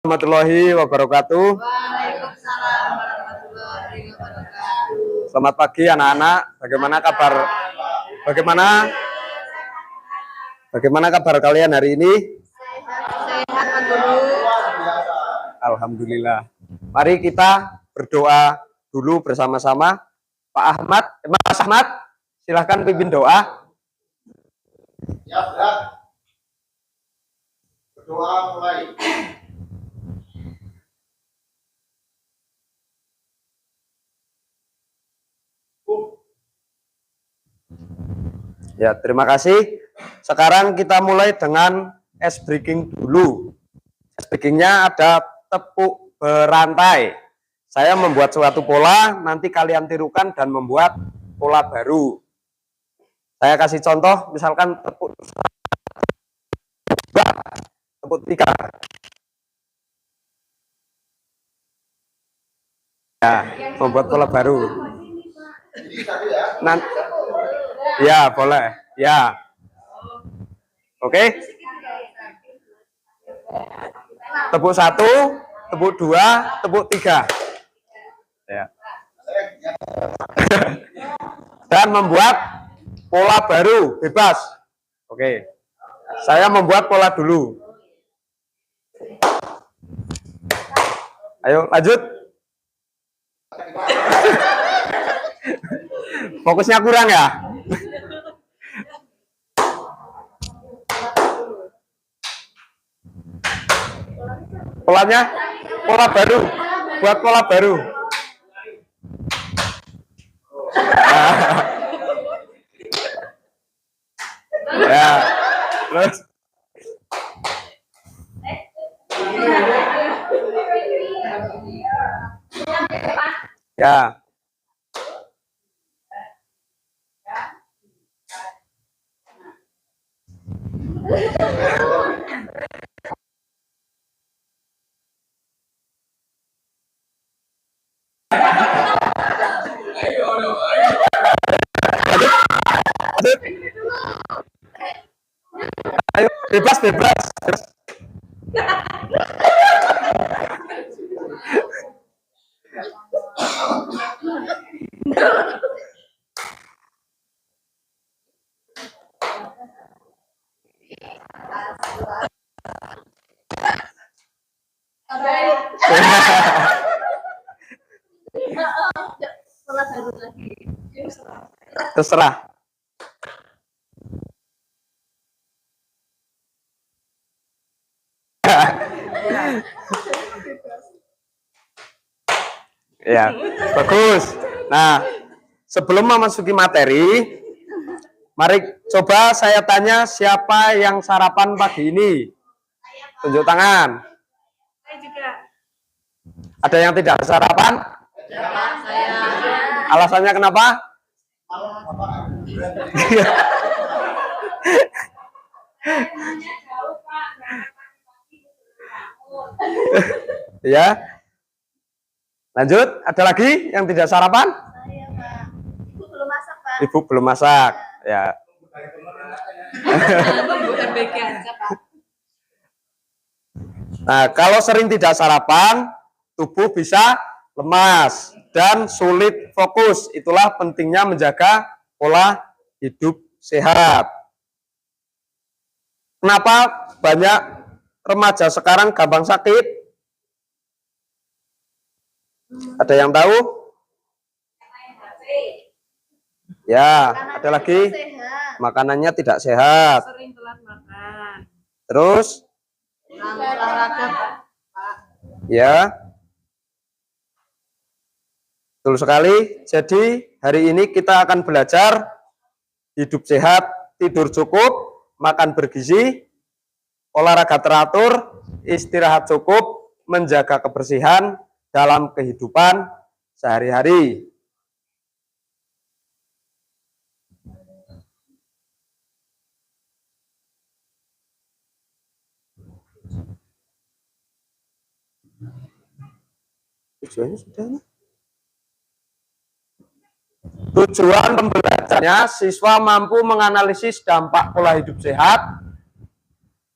Warahmatullahi wabarakatuh. Waalaikumsalam warahmatullahi wabarakatuh. Selamat pagi anak-anak. Bagaimana kabar kalian hari ini? Sehat Pak Guru. Alhamdulillah. Mari kita berdoa dulu bersama-sama. Mas Ahmad, silahkan pimpin doa. Ya, berdoa mulai. Ya, terima kasih. Sekarang kita mulai dengan ice breaking dulu. Ice breakingnya ada tepuk berantai. Saya membuat suatu pola, nanti kalian tirukan dan membuat pola baru. Saya kasih contoh, misalkan tepuk 3. Ya, membuat pola baru. Nanti, ya boleh, ya. Oke. Tepuk 1, tepuk 2, tepuk 3. Ya. Dan membuat pola baru, bebas. Oke. Saya membuat pola dulu. Ayo lanjut. Fokusnya kurang ya? Polanya pola baru. Buat pola baru. Ya. Terus ya. Ayo, bebas. Terserah. Ya, bagus. Nah, sebelum memasuki materi, mari coba saya tanya siapa yang sarapan pagi ini? Tunjuk tangan. Saya juga. Ada yang tidak sarapan? Saya. Alasannya kenapa? Ya. Lanjut, ada lagi yang tidak sarapan? Saya, Pak. Ibu belum masak, Pak. Ibu belum masak, ya. Bukan bagi aja, Pak. Nah, kalau sering tidak sarapan, tubuh bisa lemas dan sulit fokus. Itulah pentingnya menjaga pola hidup sehat. Kenapa banyak remaja sekarang gampang sakit? Ada yang tahu? Ya, ada lagi. Makanannya tidak sehat. Sering telat makan. Terus? Olahraga, Pak. Ya. Betul sekali. Jadi, hari ini kita akan belajar hidup sehat, tidur cukup, makan bergizi, olahraga teratur, istirahat cukup, menjaga kebersihan dalam kehidupan sehari-hari. Tujuannya sudah. Tujuan pembelajarannya, siswa mampu menganalisis dampak pola hidup sehat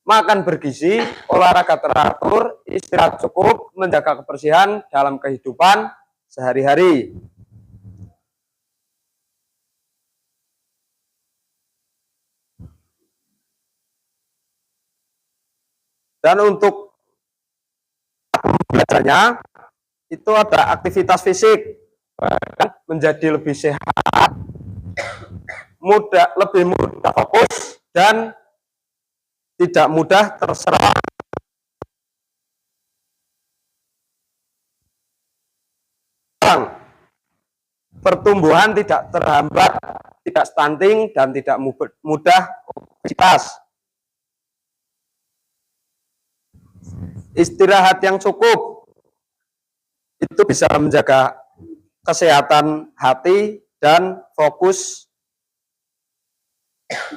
makan bergizi, olahraga teratur, istirahat cukup, menjaga kebersihan dalam kehidupan sehari-hari. Dan untuk belajarnya itu ada aktivitas fisik, menjadi lebih sehat, lebih mudah fokus, dan tidak mudah terserang. Pertumbuhan tidak terhambat, tidak stunting, dan tidak mudah obesitas. Istirahat yang cukup itu bisa menjaga kesehatan hati dan fokus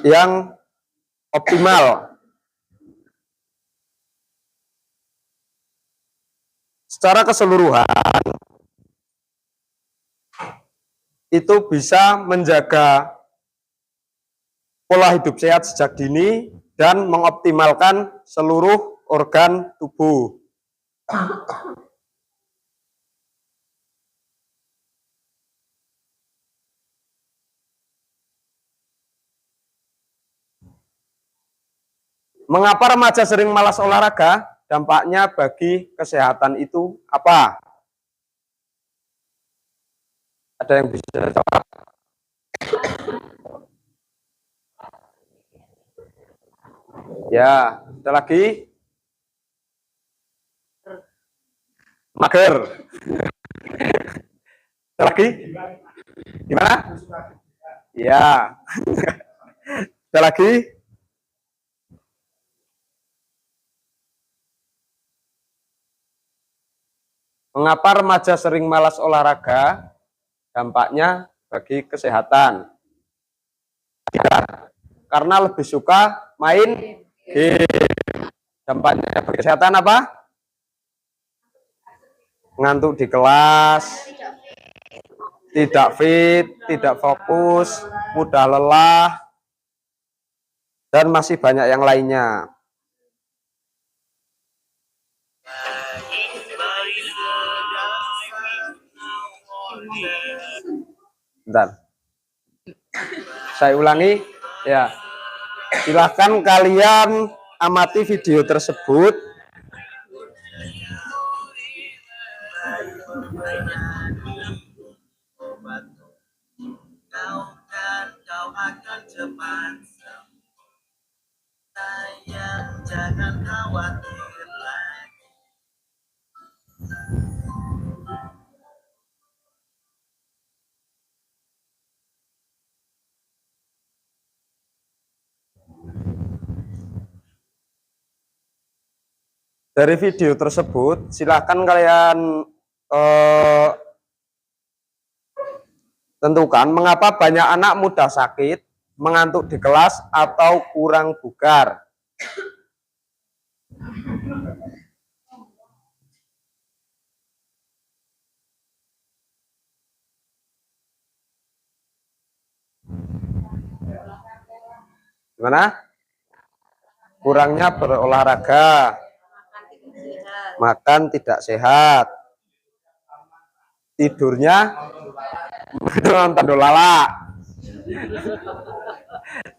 yang optimal. Secara keseluruhan itu bisa menjaga pola hidup sehat sejak dini dan mengoptimalkan seluruh organ tubuh. Mengapa remaja sering malas olahraga? Dampaknya bagi kesehatan itu apa? Ada yang bisa jawab? Ya, ada lagi? Mager. Ada lagi? Gimana? Ya. Ada lagi? Mengapa remaja sering malas olahraga? Dampaknya bagi kesehatan. Karena lebih suka main game. Dampaknya bagi kesehatan apa? Ngantuk di kelas, tidak fit, tidak fokus, mudah lelah, dan masih banyak yang lainnya. Bentar. Saya ulangi, ya. Silahkan kalian amati video tersebut. Kau akan cepat sembuh. Sayang, jangan khawatir lagi. Dari video tersebut, silakan kalian tentukan mengapa banyak anak mudah sakit, mengantuk di kelas, atau kurang bugar. Gimana? Kurangnya berolahraga, makan tidak sehat, tidurnya nonton dolala.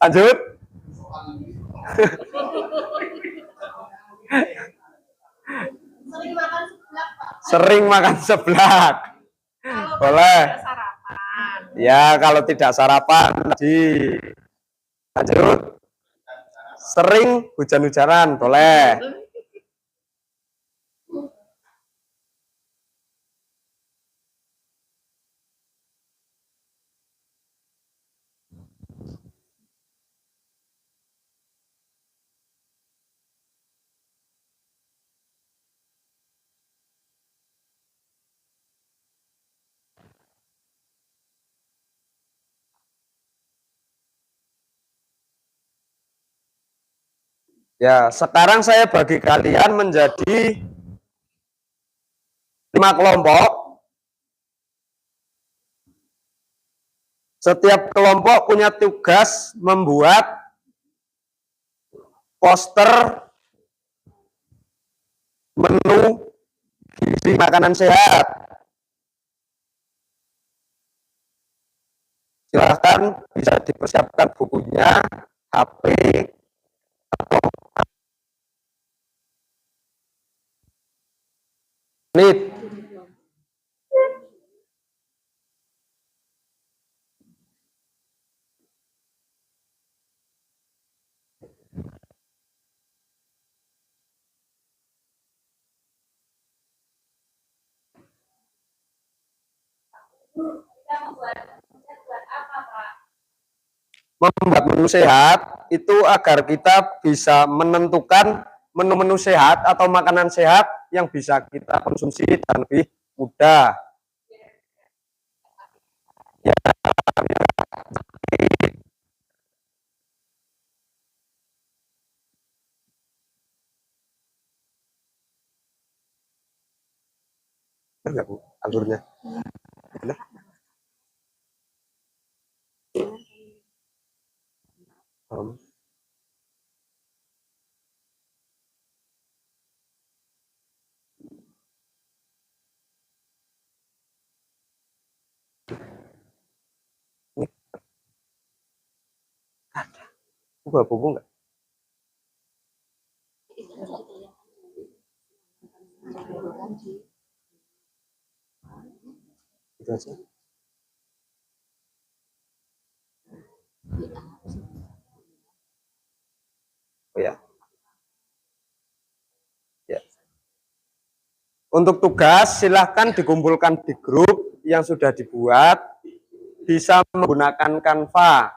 Lanjut. Sering makan seblak. Boleh. Ya, kalau tidak sarapan tadi. Lanjut. Sering hujan-hujanan, boleh. Ya, sekarang saya bagi kalian menjadi 5 kelompok. Setiap kelompok punya tugas membuat poster menu gizi makanan sehat. Silahkan bisa dipersiapkan bukunya, HP, menit. Membuat menu sehat itu agar kita bisa menentukan menu-menu sehat atau makanan sehat yang bisa kita konsumsi dan lebih mudah. Ya, enggak Bu, alurnya. Benar? Ini ada. Buku enggak? Itu aja. Oh ya. Ya. Untuk tugas silahkan dikumpulkan di grup yang sudah dibuat, bisa menggunakan Canva.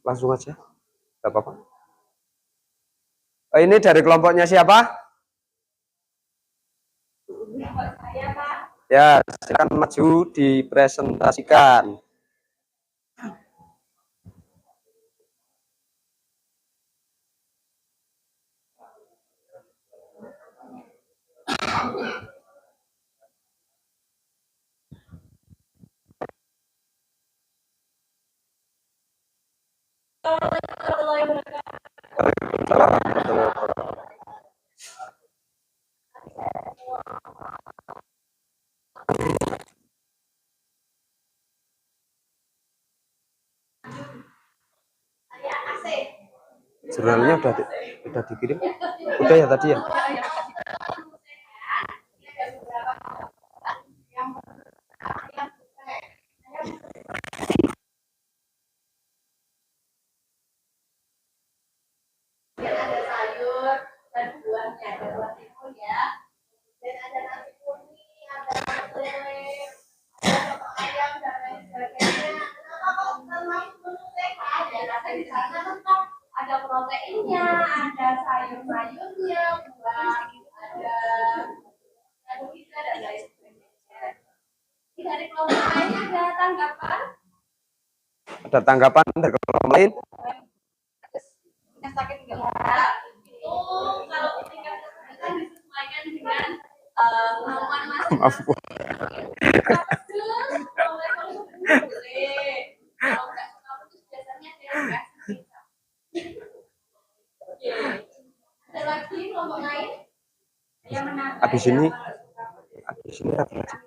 Langsung aja, nggak apa-apa. Oh, ini dari kelompoknya siapa? Ya, silakan maju dipresentasikan. Jurnalnya udah dikirim? Udah ya tadi ya? Ada sayur dan buahnya, ada buah timun ya. Dan ada nasi kuning, ada lele, ada ayam dan lain sebagainya. Kenapa kok termasuk menu sehat? Ya karena di sana tetap ada proteinnya, ada sayur-sayurnya, buah, ada karbohidrat dan lain sebagainya. Ini dari kelompok lain ada tanggapan? Ada tanggapan dari kelompok lain? Yang sakit enggak? Itu kalau tingkat kesulitan disesuaikan dengan kemampuan masing-masing. Kalau nggak suka pedes biasanya delegasi. Ada lagi kelompok lain yang menambah. Habis ini apa lagi?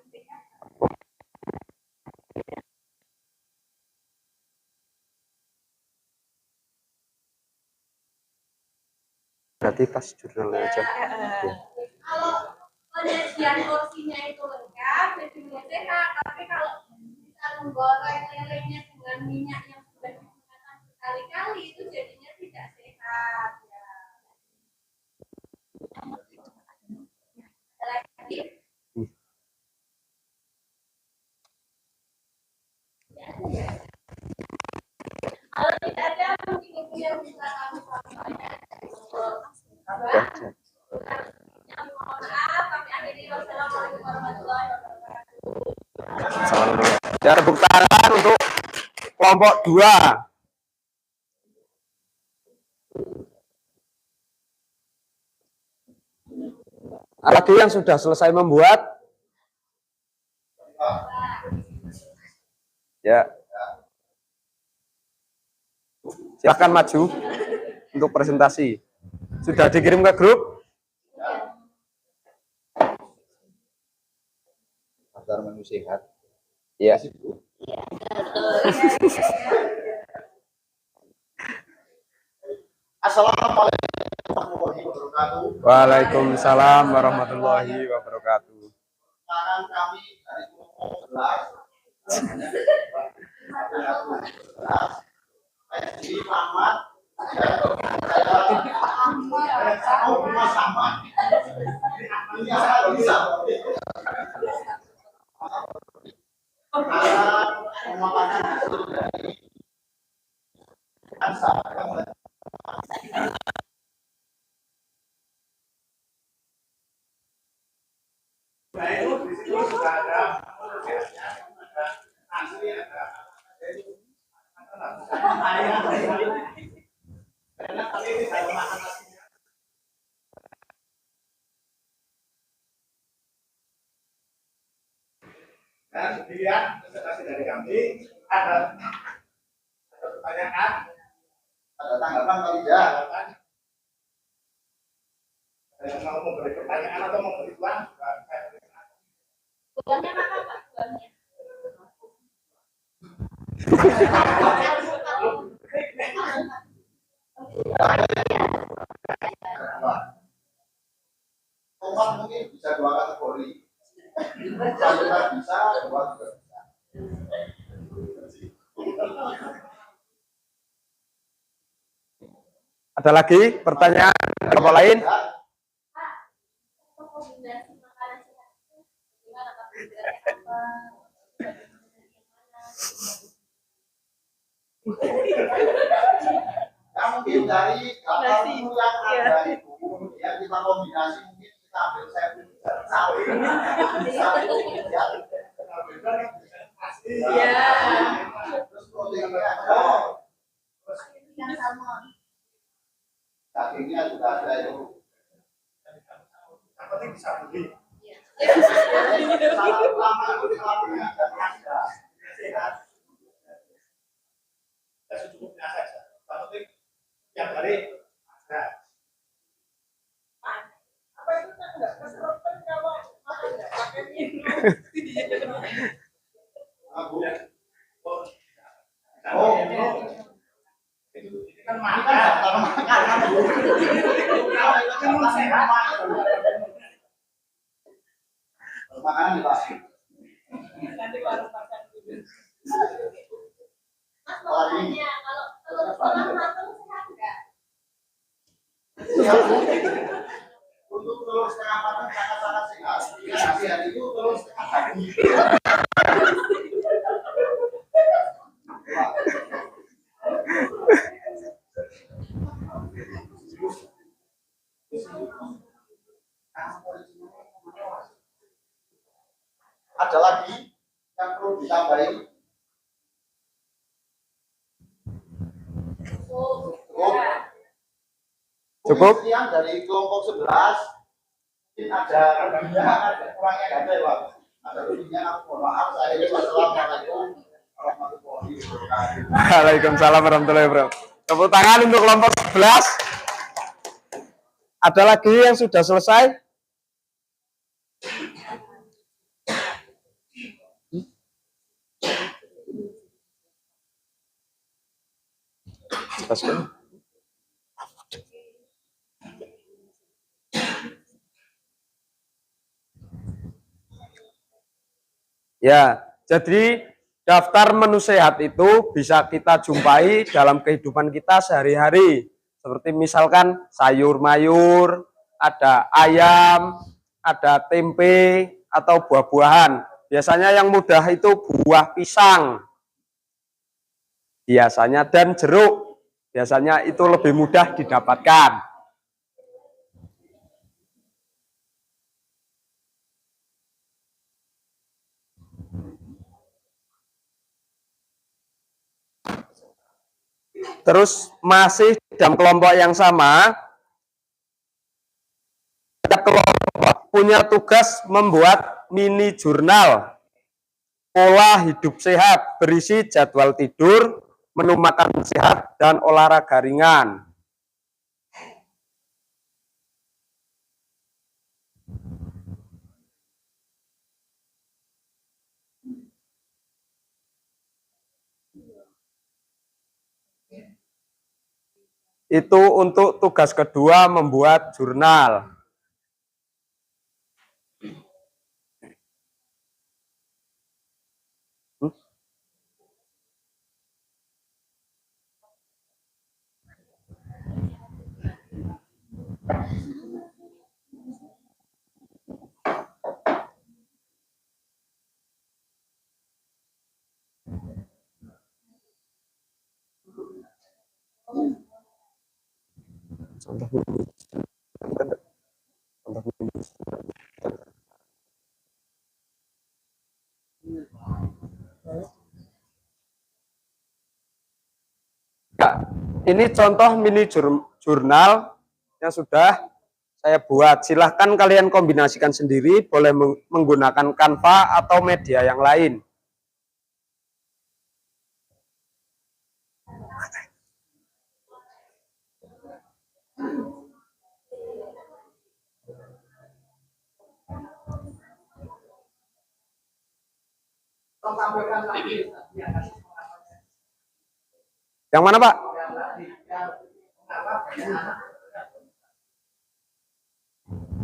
Berarti pas jurnalnya aja. Ya. Kalau penyajian porsinya itu lengkap, jadi sehat. Tapi kalau kita menggoreng lelenya dengan minyak yang sudah digunakan berkali-kali, itu jadinya tidak sehat. Ya. Ada lagi? Kalau tidak ada, mungkin ibu yang bisa kami sampaikan. Mohon maaf, kami akhiri. Wassalamualaikum warahmatullahi wabarakatuh. Ya, tepuk tangan untuk kelompok 2. Lagi yang sudah selesai membuat? Ya. Silakan maju untuk presentasi. Sudah dikirim ke grup? Agar menu sehat. Ya. Assalamualaikum warahmatullahi wabarakatuh. Waalaikumsalam warahmatullahi wabarakatuh. Sekarang kami dari kelompok 11. Jadi Ahmad, sama. Ini bisa. Pemaparan hasil dari ANSA. Nah itu di situ sudah ada asli ada karena kami tidak memakan nasinya. Dan kemudian presentasi dari kami ada pertanyaan, ada tanggapan atau tidak? Ada yang mau memberi pertanyaan atau memberi uang? Bulannya mana Pak? Bulannya. Tomat mungkin bisa 2 kategori. Sayuran bisa, buah juga bisa. Ada lagi pertanyaan apa lain? Kombinasi makanan sehat itu gimana Pak? Apa? Yang mungkin dari daftar menu yang ada itu, yang kita kombinasi mungkin kita ambil sampel sawi. Iya. Terus proteinnya ada. Terus Ikan salmon. dagingnya juga ada itu. Yang penting bisa beli. Salah utama itu kelabunya dan ada. Sehat. Ya secukupnya saja. Yang penting yang hari ada. Apa itu kan enggak keserotan kalau makan enggak pakai minum. Abu. Oh, Oh. itu Ini kan kan makan. daftar makanan. Kalau itu kan sehat. Makanan di Pak. Nanti baru makan dulu. Mas mau tanya, kalau telur setengah matang sehat enggak? Siap. Untuk telur setengah matang sangat-sangat sehat. Yang sehat itu telur setengah daging. Ada lagi yang perlu ditambahi? Cukup? Mungkin yang dari kelompok 11 mungkin ada lebihnya, ada kurangnya ada ya Pak. Ada lebihnya, mohon maaf. Saya wassalamualaikum warahmatullahi wabarakatuh. Waalaikumsalam warahmatullahi wabarakatuh. Tepuk tangan untuk kelompok 11. Ada lagi yang sudah selesai? Ya, jadi daftar menu sehat itu bisa kita jumpai dalam kehidupan kita sehari-hari. Seperti misalkan sayur mayur, ada ayam, ada tempe, atau buah-buahan. Biasanya yang mudah itu buah pisang. biasanya, dan jeruk biasanya itu lebih mudah didapatkan. Terus masih dalam kelompok yang sama, setiap kelompok punya tugas membuat mini jurnal pola hidup sehat berisi jadwal tidur, menu makan sehat, dan olahraga ringan. Itu untuk tugas kedua, membuat jurnal. Ya, ini contoh mini jurnal yang sudah saya buat. Silahkan kalian kombinasikan sendiri, boleh menggunakan Canva atau media yang lain. Yang mana, Pak?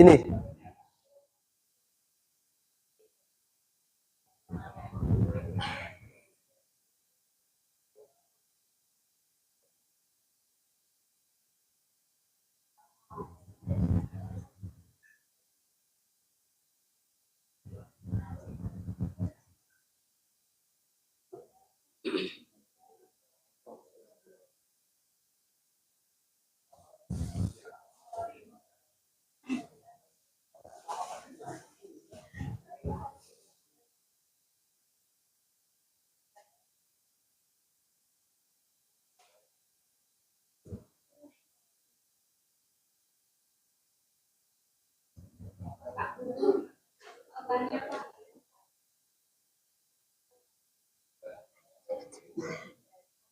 Ini.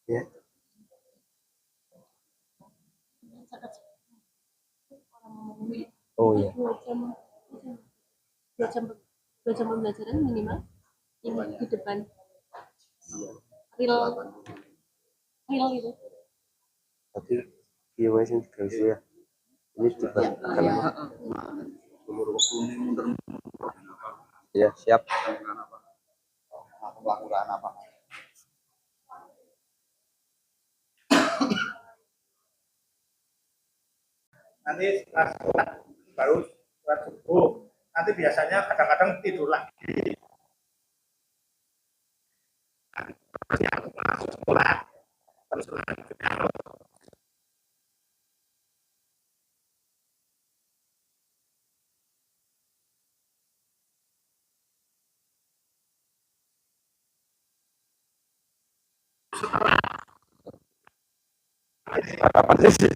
Ya. Oh iya. 2 jam pembelajaran minimal ini di depan real gitu. Tapi iya wes yang ya. Ini juga kalau ya siap. Nanti setelah sholat baru sholat subuh. Nanti biasanya kadang-kadang tidur lagi. Masuk sekolah. Terus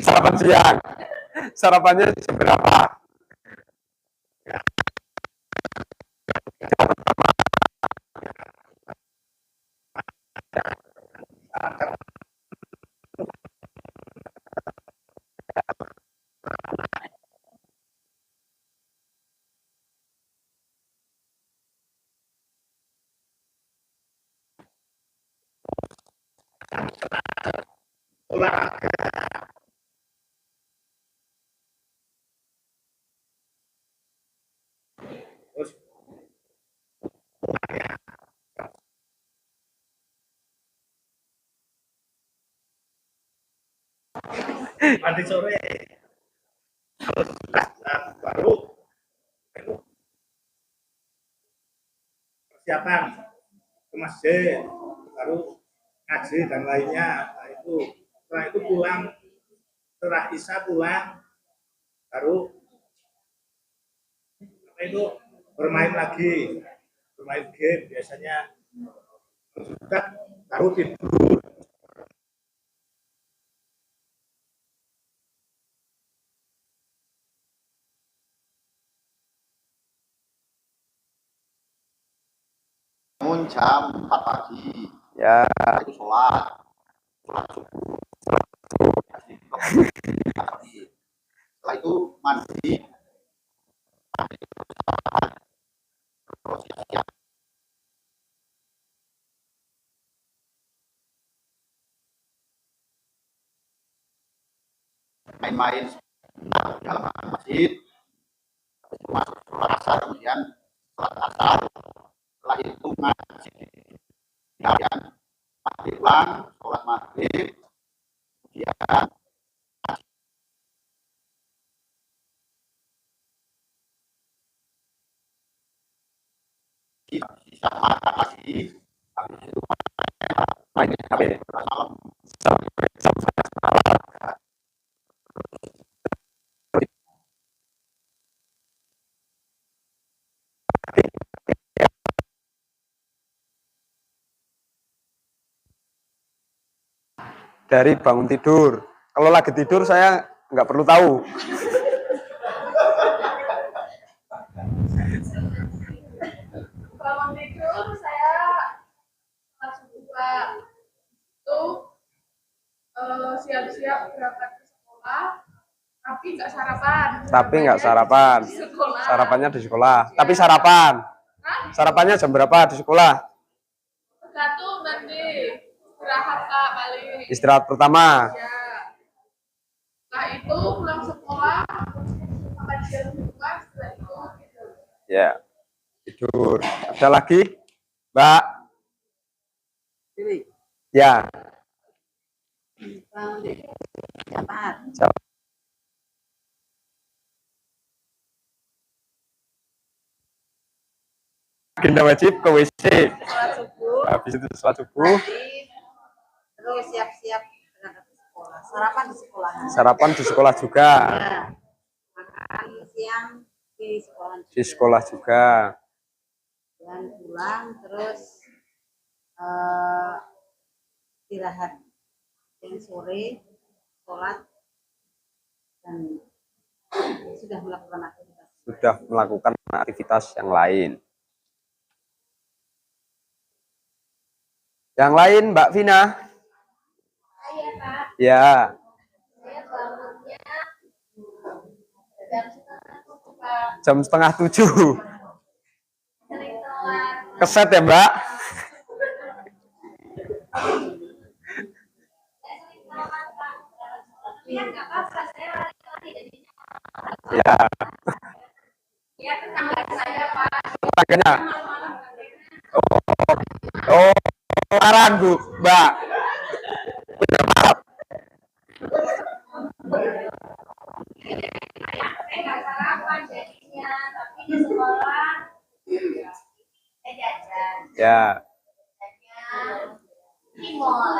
Sarapan siang. Sarapannya seberapa? olahraga. Terus mandi sore. Kalau sudah baru persiapan ke masjid, baru ngaji dan lainnya. Nah, itu setelah itu pulang, setelah Isya pulang baru apa itu bermain lagi, bermain game biasanya, sudah baru tidur. Bangun jam 4 pagi, Ya, itu sholat subuh. Setelah itu mandi, main-main dalam masjid, masuk sholat asar, kemudian sholat asar, setelah itu ngaji, kemudian maghrib pulang, sholat maghrib, kemudian bisa makan lagi, habis itu main HP. malam Dari bangun tidur. Kalau lagi tidur saya nggak perlu tahu. Bangun tidur saya langsung buka itu siap-siap berangkat ke sekolah, tapi nggak sarapan. Tapi nggak sarapan. Di sekolah. Sarapannya di sekolah. Tapi sarapan. Hah? Sarapannya jam berapa di sekolah? Tergantung nanti istirahat Kak paling. Istirahat pertama. Ya. Setelah itu pulang sekolah, makan siang di rumah, setelah itu tidur. Ya, tidur. Ada lagi, Mbak? Ya. Jam. Agenda wajib ke WC. Sholat subuh, Habis itu sholat subuh. terus siap-siap berangkat ke sekolah. Sarapan di sekolah. Sarapan di sekolah juga. Ya. Makan siang di sekolah. Di sekolah juga. Dan pulang terus istirahat yang sore, sholat dan sudah melakukan aktivitas. Sudah melakukan aktivitas yang lain. Yang lain, Mbak Vina? Iya Kak, Ya, saya bangunnya jam setengah tujuh Kak. jam setengah 7. Sering telat. Keset ya, Mbak? Saya sering telat Kak. Tapi ya nggak apa-apa, saya lari-lari jadi. Ya, Ya tetangga saya Pak. tetangganya. Malam-malam Oh, saran Bu, Mbak. saya nggak sarapan jadinya, tapi di sekolah saya jajan. Ya, Jajan di mall.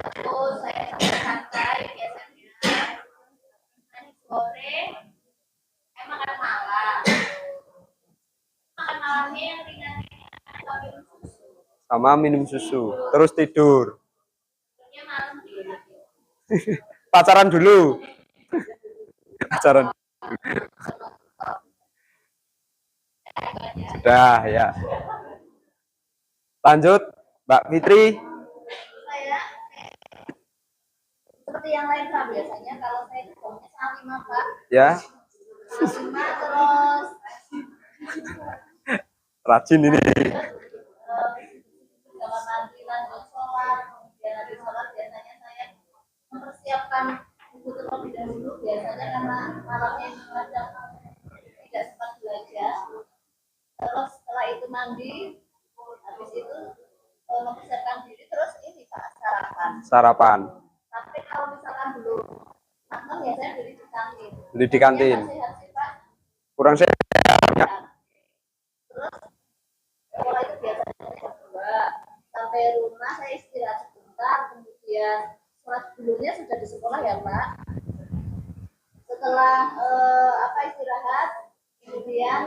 Terus saya santai biasanya. Nanti sore saya makan malam. Makan malamnya yang ringan-ringan, atau minum susu. sama minum susu. Terus tidur. Tidurnya malam tidur. Pacaran dulu. Pacaran. Sudah, ya. Lanjut, Mbak Fitri. Saya seperti yang lain Pak, biasanya kalau saya itu bangunnya setengah 5 Pak. Ya, Setengah 5 terus rajin ini. kalau nanti lanjut sholat, kemudian habis sholat biasanya saya mempersiapkan buku terlebih dahulu, biasanya karena malamnya kadang tidak sempat belajar. Terus setelah itu mandi, habis itu mempersiapkan diri, terus ini Pak sarapan. Sarapan. Tapi kalau misalkan belum matang ya saya beli di kantin. Beli di kantin. Nggak sehat sih, Pak. Kurang sehat. Ya. Terus sekolah itu biasanya jam 2. Sampai rumah saya istirahat sebentar, kemudian sholat dulunya sudah di sekolah ya Pak. Setelah istirahat, kemudian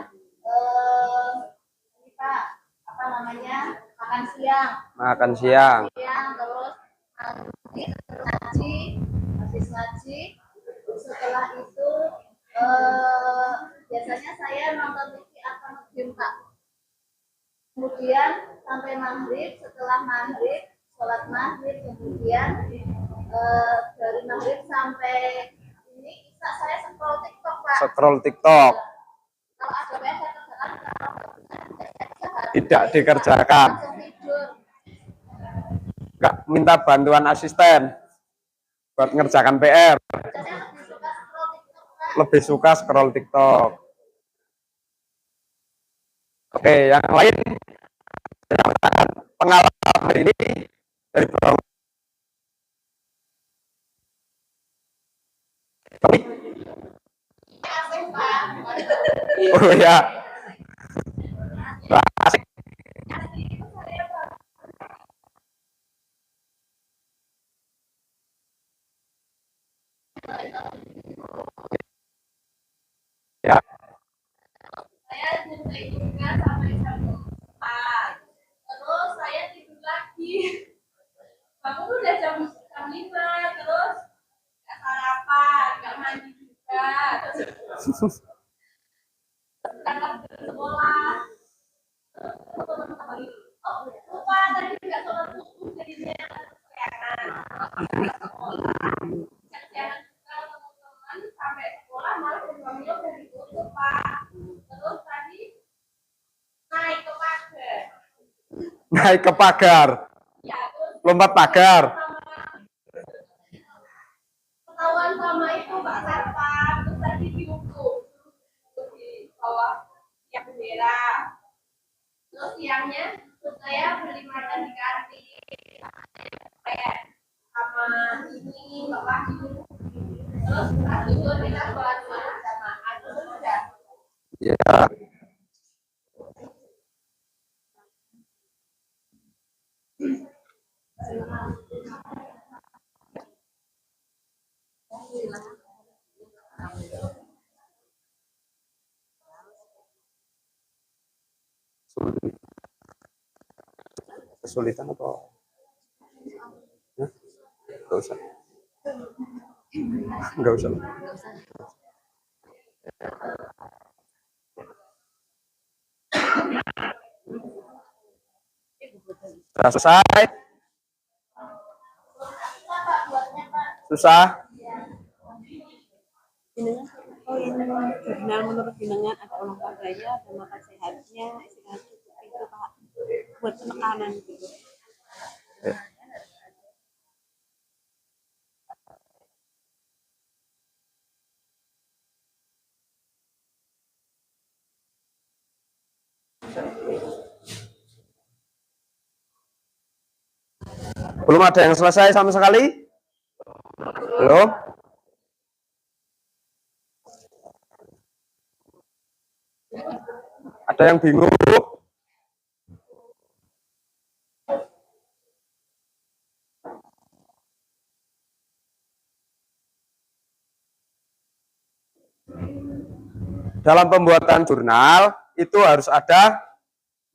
ini Pak apa namanya makan siang. Makan siang. Terus ngaji, habis ngaji. Setelah itu biasanya saya nonton TV atau nge-game Pak. Kemudian sampai maghrib, setelah maghrib sholat maghrib, kemudian dari maghrib sampai ini bisa saya scroll TikTok Pak. Scroll TikTok. Kalau ada PR saya kerjakan, Tidak dikerjakan. langsung tidur. Nggak minta bantuan asisten buat ngerjakan PR. Saya lebih suka scroll TikTok Pak. Lebih suka scroll TikTok. Oke, yang lain pengalaman ini dari Bang. Asik Pak. Oh ya. Asik. Ya. Saya nyampe juga sampai jam 4. Terus saya tidur lagi. Bangun udah jam 5, terus nggak sarapan, nggak mandi juga. Terus berangkat ke sekolah. Oh, lupa tadi nggak sholat subuh jadinya kesiangan. Kesiangan juga teman-teman sampai sekolah malah gerbangnya udah ditutup Pak. Terus tadi naik ke pagar. Naik ke pagar. Ya, terus Lompat pagar. ketahuan sama itu Pak Satpam, terus tadi dihukum di bawah tiang bendera. Terus siangnya terus saya beli makan di kantin kayak sama ini bapak ini. Terus habis itu kita sholat berjamaah terus udah. Ya. Kesulitan atau? Hah? Nggak usah. Nggak usah. Sudah selesai. Susah. Jenengan, oh ini jurnal menurut jenengan ada olahraganya, ada makan sehatnya, istirahat cukup itu Pak, buat penekanan gitu. Belum ada yang selesai sama sekali? Belum? Ada yang bingung? Dalam pembuatan jurnal itu harus ada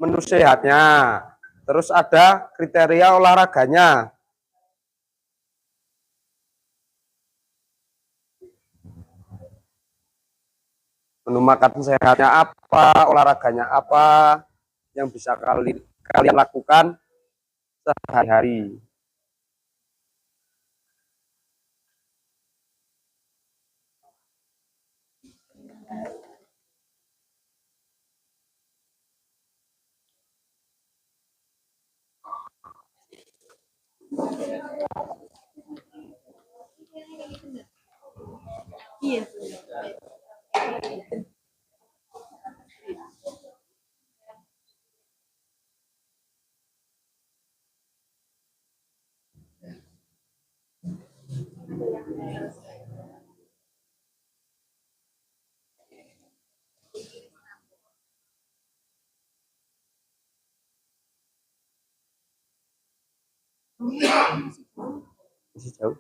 menu sehatnya, terus ada kriteria olahraganya. Menu makan sehatnya apa, olahraganya apa yang bisa kalian lakukan sehari-hari. Iya. Masih jauh.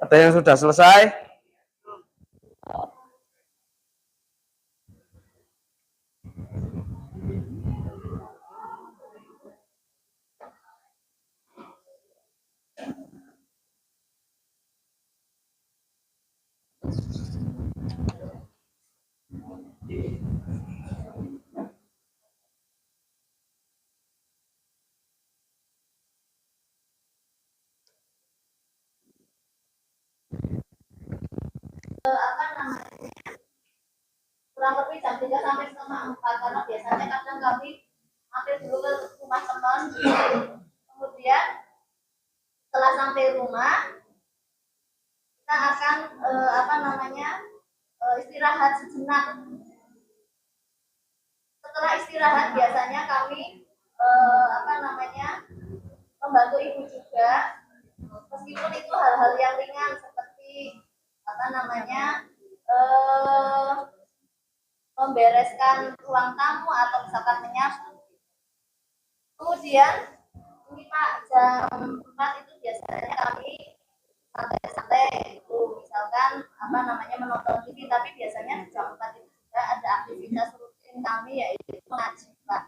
Ada yang sudah selesai? Apa namanya, kurang lebih jam 3 sampai setengah 4 karena biasanya kadang kami mampir dulu ke rumah teman, kemudian setelah sampai rumah kita akan apa namanya istirahat sejenak. Setelah istirahat biasanya kami apa namanya membantu ibu juga, meskipun itu hal-hal yang ringan seperti apa namanya membereskan ruang tamu atau misalkan menyapu. Kemudian ini Pak, jam 4 itu biasanya kami santai-santai itu, misalkan apa namanya menonton TV, tapi biasanya jam 4 itu juga ada aktivitas rutin kami yaitu mengaji Pak.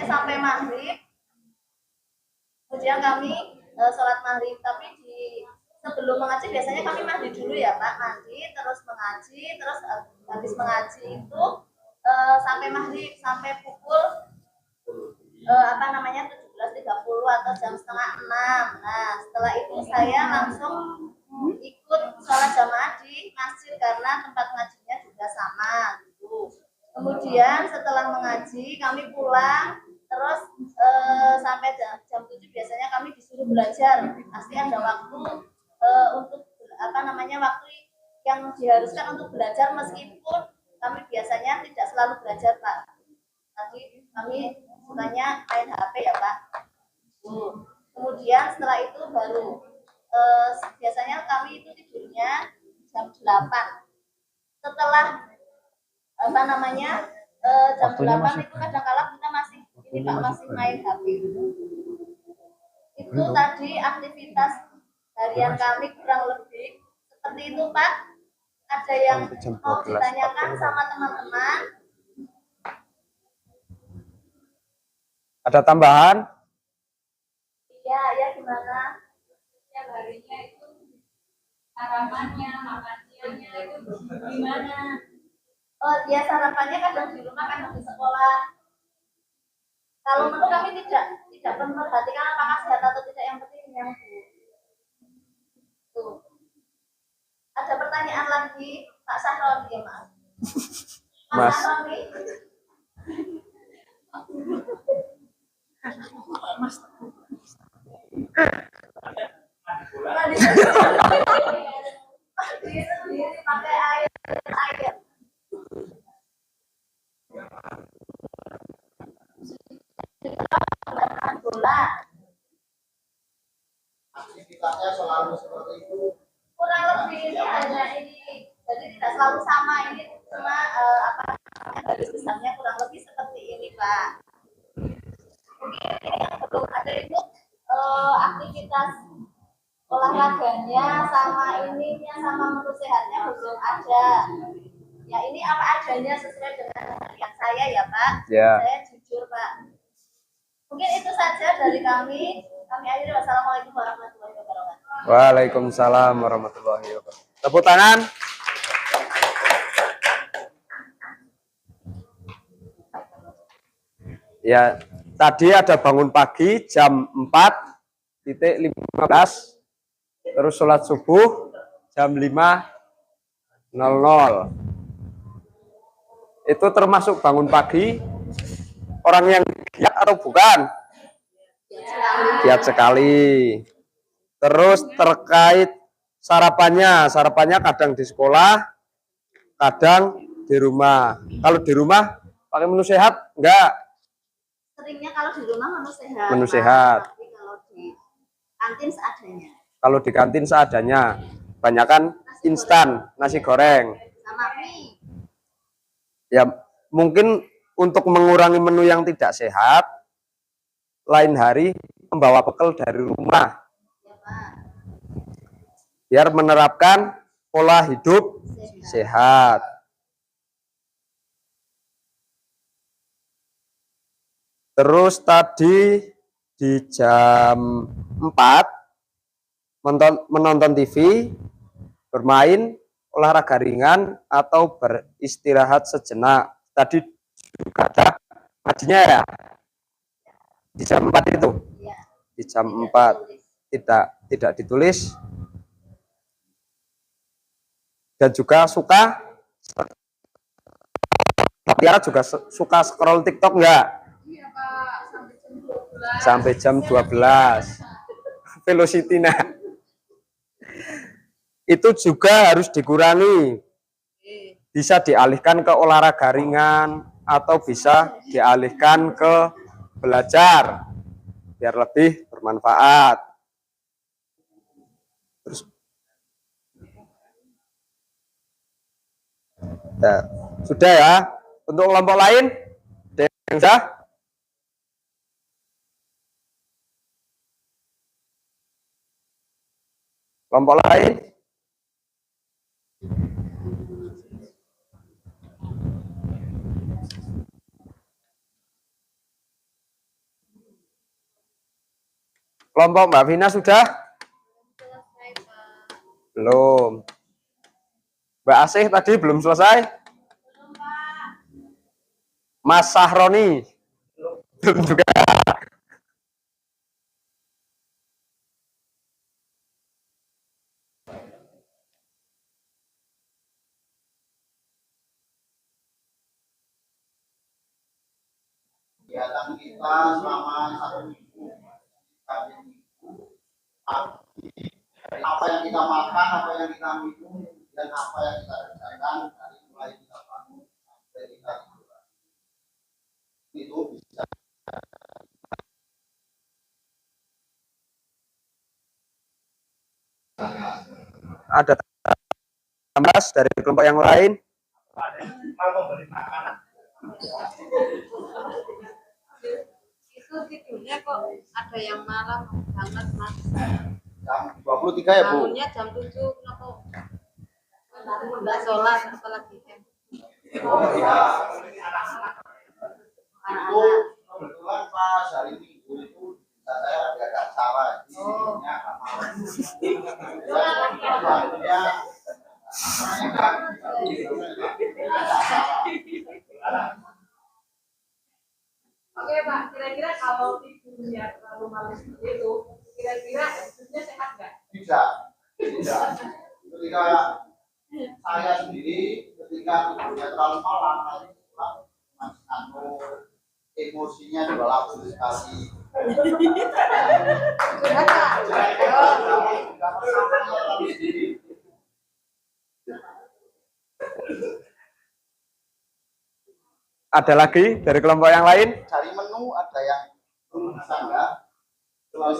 Sampai maghrib, kemudian kami sholat maghrib, tapi sebelum mengaji biasanya kami mandi dulu ya Pak, mandi terus mengaji, terus habis mengaji itu sampai maghrib, sampai pukul apa namanya 17.30 atau jam setengah 6. Nah setelah itu saya langsung ikut sholat jamaah di masjid karena tempat ngajinya juga sama gitu. Kemudian setelah mengaji kami pulang, terus sampai jam 7 biasanya kami disuruh belajar. Pasti ada waktu untuk apa namanya waktu yang diharuskan untuk belajar, meskipun kami biasanya tidak selalu belajar Pak. Tadi kami sukanya main HP ya Pak. Kemudian setelah itu baru biasanya kami itu tidurnya jam 8. Setelah apa namanya jam 8 itu kadang-kala kita masih ini Pak, masih main HP. Itu tadi aktivitas harian kami kurang lebih seperti itu Pak. Ada yang mau ditanyakan sama teman-teman? Ada tambahan? Iya, ya gimana? Setiap harinya itu sarapannya, makan siangnya itu gimana? Oh, dia sarapannya kadang di rumah, kadang di sekolah. Kalau menurut kami tidak memperhatikan apakah sehat atau tidak, yang penting yang tuh. Ada pertanyaan lagi, Pak Sahroni ya Mas? Mas Sahroni? Mas. Mandi sendiri pakai air. Bola. Aktivitasnya selalu seperti itu. Kurang lebih ini hanya ini, jadi tidak selalu sama, ini cuma apa garis besarnya kurang lebih seperti ini Pak. Mungkin ini yang belum ada itu aktivitas olahraganya sama ininya sama menu sehatnya belum ada. Ya ini apa adanya sesuai dengan yang saya ya Pak. Ya. Saya jujur Pak. Mungkin itu saja dari kami. Kami akhiri. Wassalamualaikum warahmatullahi wabarakatuh. Waalaikumsalam warahmatullahi wabarakatuh. Tepuk tangan. Ya, tadi ada bangun pagi jam 4.15, terus sholat subuh jam 5.15, Itu termasuk bangun pagi orang yang giat atau bukan? Giat sekali. Terus terkait sarapannya kadang di sekolah, kadang di rumah. Kalau di rumah pakai menu sehat enggak? Seringnya kalau di rumah menu sehat. Menu sehat. Tapi kalau di kantin seadanya. Kalau di kantin seadanya, kebanyakan instan, nasi goreng. Sama mie. Ya, mungkin untuk mengurangi menu yang tidak sehat, lain hari membawa bekal dari rumah. Ya, Pak. Biar menerapkan pola hidup sehat. Terus tadi di jam 4 menonton TV, bermain, olahraga ringan, atau beristirahat sejenak. Tadi juga ada ngajinya ya? Di jam 4 itu? Ya. Di jam 4. Tidak ditulis. Dan juga suka, Tiara juga suka scroll TikTok enggak? Iya Pak, Sampai jam 12. Velocity nah. Itu juga harus dikurangi. Bisa dialihkan ke olahraga ringan atau bisa dialihkan ke belajar biar lebih bermanfaat. Terus nah, sudah ya. Untuk kelompok lain, ada yang sudah? Kelompok lain? Kelompok Mbak Vina sudah? Belum. Mbak Asih tadi belum selesai? Mas Sahroni? Belum juga. Kegiatan kita selama 1 minggu, apa yang kita makan, apa yang kita minum, dan apa yang kita kerjakan dari mulai kita bangun sampai kita tidur. Itu bisa Ada tambah dari kelompok yang lain? Kalau memberi makanan. Itu tidurnya kok ada yang malam banget Mas. jam 23 ya Bu? Bangunnya jam 7 kenapa? Enggak sholat apalagi kan. Oh iya. Itu kebetulan pas hari Minggu itu saya ada acara di sininya Oke Pak, kira-kira kalau tidurnya terlalu malam seperti itu, kira-kira tidurnya sehat nggak? tidak. Ketika saya sendiri ketika tidurnya terlalu malam nanti emosinya juga langsung sekali. Ada lagi dari kelompok yang lain? Cari menu ada yang belum bisa enggak?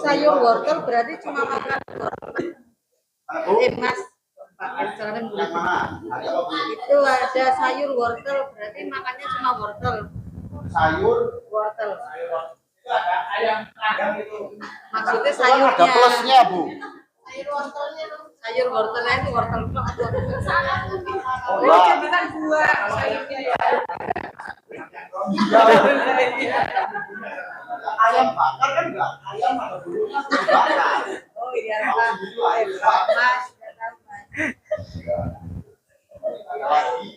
Sayur wortel berarti cuma makan wortel. Mas, jangan Yang dulu. mana? Ada apa, Bu? Itu ada sayur wortel berarti makannya cuma wortel. Sayur Wortel. Itu ada ayam kadang itu. Maksudnya itu kan ada sayurnya. plusnya, Bu. Sayur wortelnya tuh. Sayur wortelnya itu wortel plok atau Oh, enggak. bukan buah sayurnya ya. Ayam bakar kan enggak? Ayam ada bulunya dibakar. Oh iya Mau Pak. sendiri lah, itu, Pak. Mas, ya tahu, Mas. Ada lagi.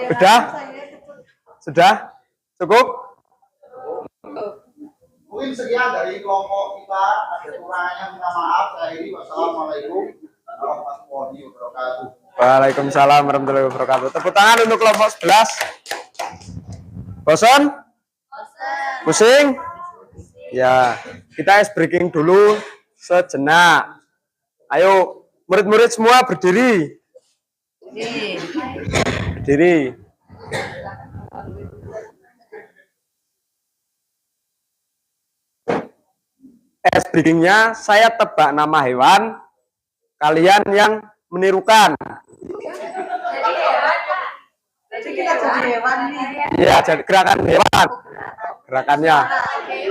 Sudah? Sudah? Cukup? Mungkin sekian sekian dari kelompok kita. Ada kurangnya minta maaf. Saya akhiri. Wassalamualaikum warahmatullahi wabarakatuh. Waalaikumsalam warahmatullahi wabarakatuh. Tepuk tangan untuk kelompok 11. Bosan? Pusing? Ya, kita ice breaking dulu sejenak. Ayo, murid-murid semua berdiri. Berdiri. Ice breakingnya saya tebak nama hewan, kalian yang menirukan. Jadi kita jadi hewan nih. Iya, jadi gerakan hewan. Gerakannya.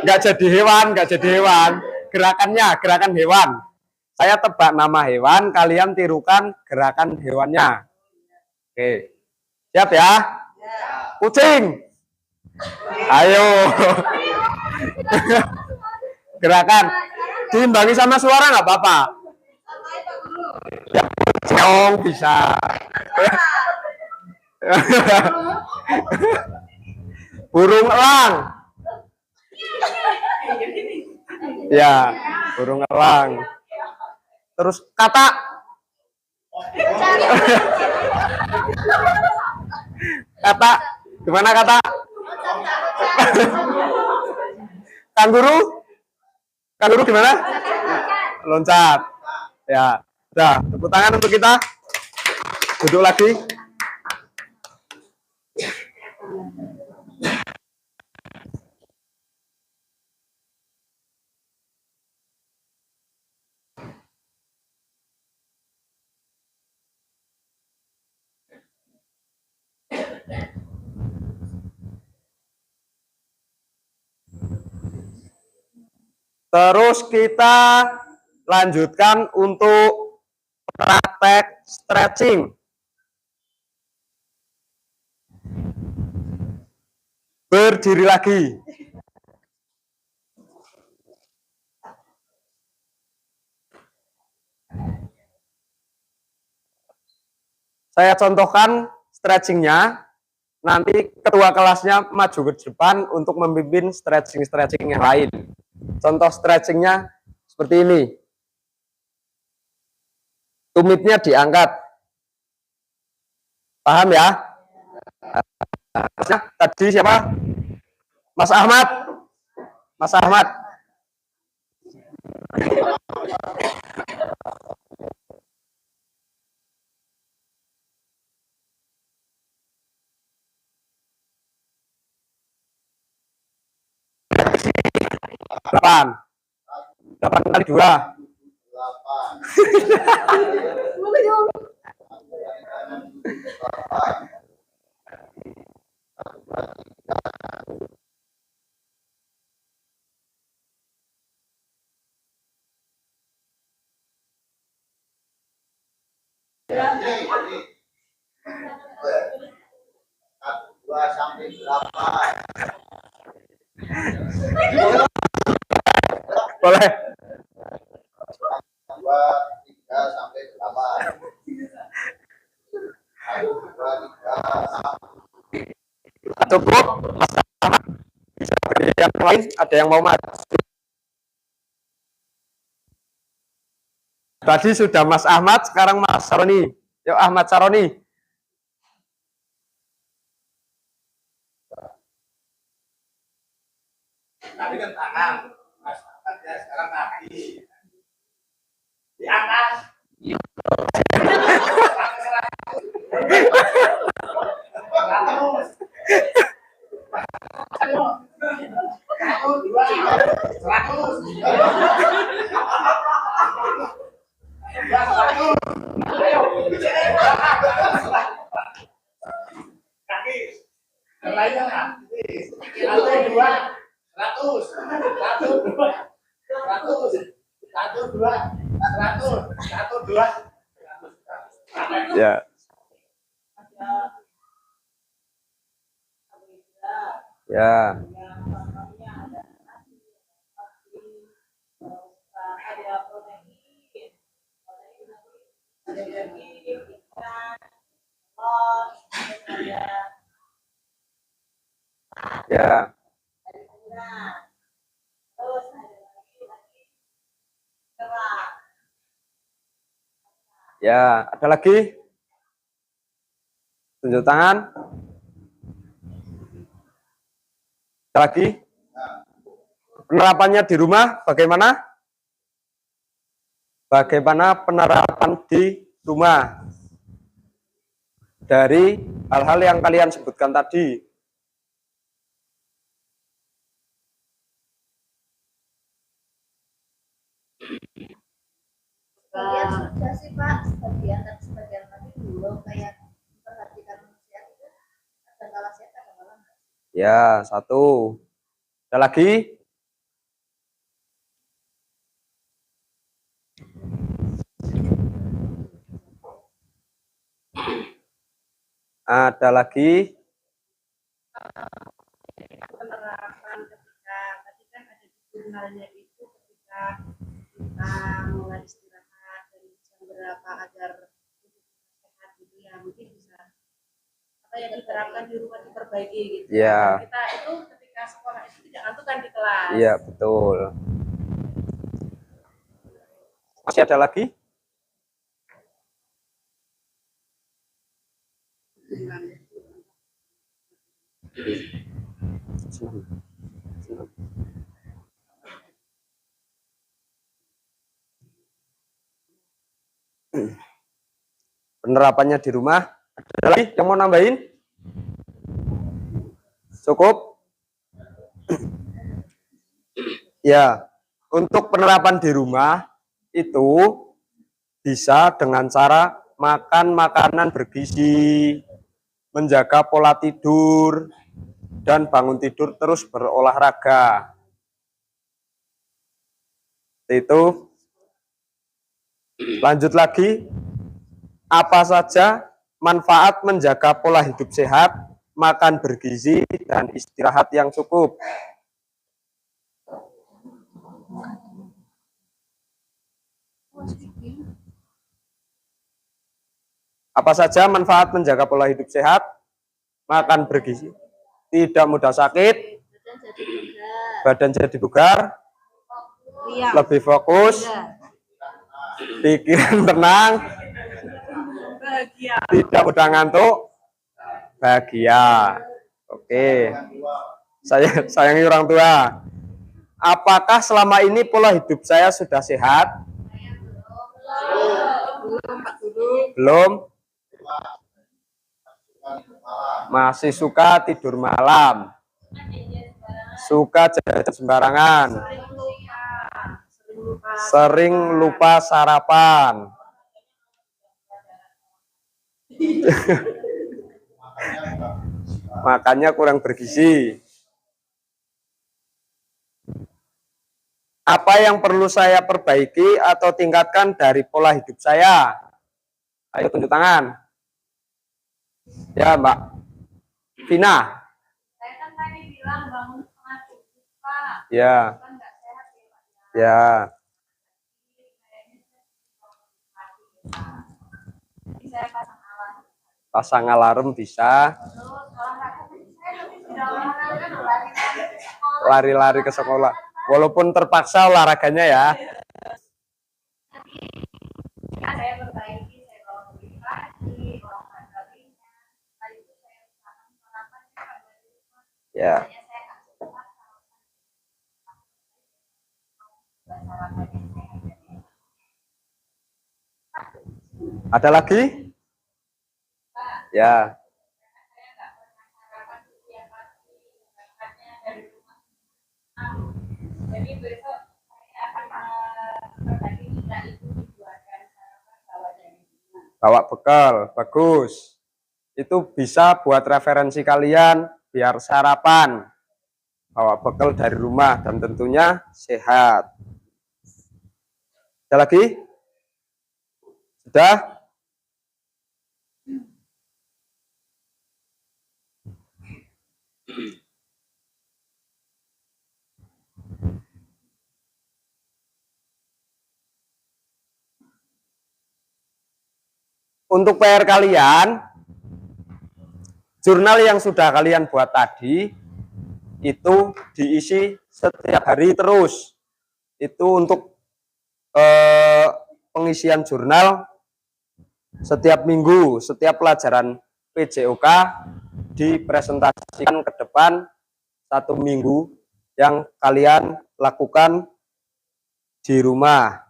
Nggak jadi hewan. Gerakan hewan. Saya tebak nama hewan, kalian tirukan gerakan hewannya. Oke. Siap ya? Kucing. Ayo. Gerakan. Diimbangi sama suara nggak apa-apa. Ya, dong, bisa. Burung elang. Ya, burung elang. Terus katak. Katak. Gimana katak? Kanguru? Kanguru gimana? Loncat. Ya, udah. Tepuk tangan untuk kita. Duduk lagi. Terus kita lanjutkan untuk praktek stretching. Berdiri lagi. Saya contohkan stretchingnya. Nanti ketua kelasnya maju ke depan untuk memimpin stretching yang lain. Contoh stretchingnya seperti ini. Tumitnya diangkat. Paham ya? Tadi siapa? Mas Ahmad. Mas Ahmad. Delapan kali 2. 8. Dua sampai 8. Boleh. 2, 3 sampai 8. 1, 2, 3. Cukup. Bisa yang lain, ada yang mau maju. Tadi sudah Mas Ahmad, sekarang Mas Saroni. Yuk Ahmad Saroni. Tadi kan tangan, Mas Ahmad ya sekarang kaki. Di atas. Kaki. Yang lainnya nggak? 1, 2, 100. 1, 2, 100. 1, 2, 100. 1, 2. Ya. Ya. Ya. Ya, ada lagi? Tunjuk tangan. Ada lagi? Penerapannya di rumah bagaimana? Bagaimana penerapan di rumah? Dari hal-hal yang kalian sebutkan tadi. Sebagian sudah sih Pak, sebagian tapi sebagian lagi belum, kayak memperhatikan manusia itu ada kala sehat ada kala enggak. Ya, satu. Ada lagi? Ada lagi? Penerapan ketika tadi kan ada di jurnalnya itu ketika kita mulai istirahat dari jam berapa agar tubuh sehat gitu ya, mungkin bisa apa yang diterapkan di rumah diperbaiki gitu. Ya. Kita itu ketika sekolah itu tidak ngantuk kan di kelas. Iya, betul. Masih ada lagi? Penerapannya di rumah. Ada lagi yang mau nambahin? Cukup? Ya, untuk penerapan di rumah itu bisa dengan cara makan makanan bergizi, menjaga pola tidur, dan bangun tidur terus berolahraga. Itu. Lanjut lagi, apa saja manfaat menjaga pola hidup sehat, makan bergizi, dan istirahat yang cukup? Apa saja manfaat menjaga pola hidup sehat, makan bergizi, tidak mudah sakit, badan jadi bugar, lebih fokus, pikiran tenang, tidak mudah ngantuk, bahagia. Oke. Saya sayangi orang tua. Apakah selama ini pola hidup saya sudah sehat? Belum. Masih suka tidur malam. Suka jajan sembarangan. Sering lupa sarapan. Makannya kurang bergizi. Apa yang perlu saya perbaiki atau tingkatkan dari pola hidup saya? Ayo tunjuk tangan. Ya, Mbak Vina. Saya kan tadi bilang bangun setengah 7 Pak. Ya. Kan nggak sehat ya Pak. Ya. Jadi saya pasang alarm. Pasang alarm bisa. Terus olahraga saya lebih sudah olahraga lari-lari ke sekolah. Lari-lari ke sekolah. Walaupun terpaksa olahraganya ya. Ya, saya perbaiki, saya bangun lebih pagi, olahraga ringan. Tadi itu saya usahakan sarapannya pada di rumah. Ya. Saya kasih sarapan. Sarapannya sehat. Ada lagi? Ya. Saya nggak pernah sarapan setiap pagi, makannya dari rumah. Jadi besok saya akan berbagi kita itu dibuatkan sarapan bawa dari rumah. Bawa bekal, bagus. Itu bisa buat referensi kalian biar sarapan. Bawa bekal dari rumah dan tentunya sehat. Ada lagi? Sudah? Untuk PR kalian, jurnal yang sudah kalian buat tadi, itu diisi setiap hari terus. Itu untuk pengisian jurnal setiap minggu, setiap pelajaran PJOK dipresentasikan ke depan 1 minggu yang kalian lakukan di rumah.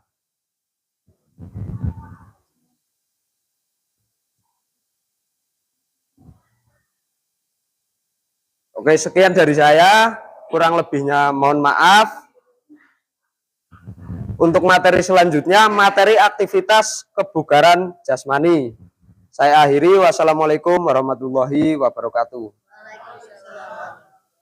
Oke, sekian dari saya. Kurang lebihnya mohon maaf. Untuk materi selanjutnya, materi aktivitas kebugaran jasmani. Saya akhiri, wassalamualaikum warahmatullahi wabarakatuh.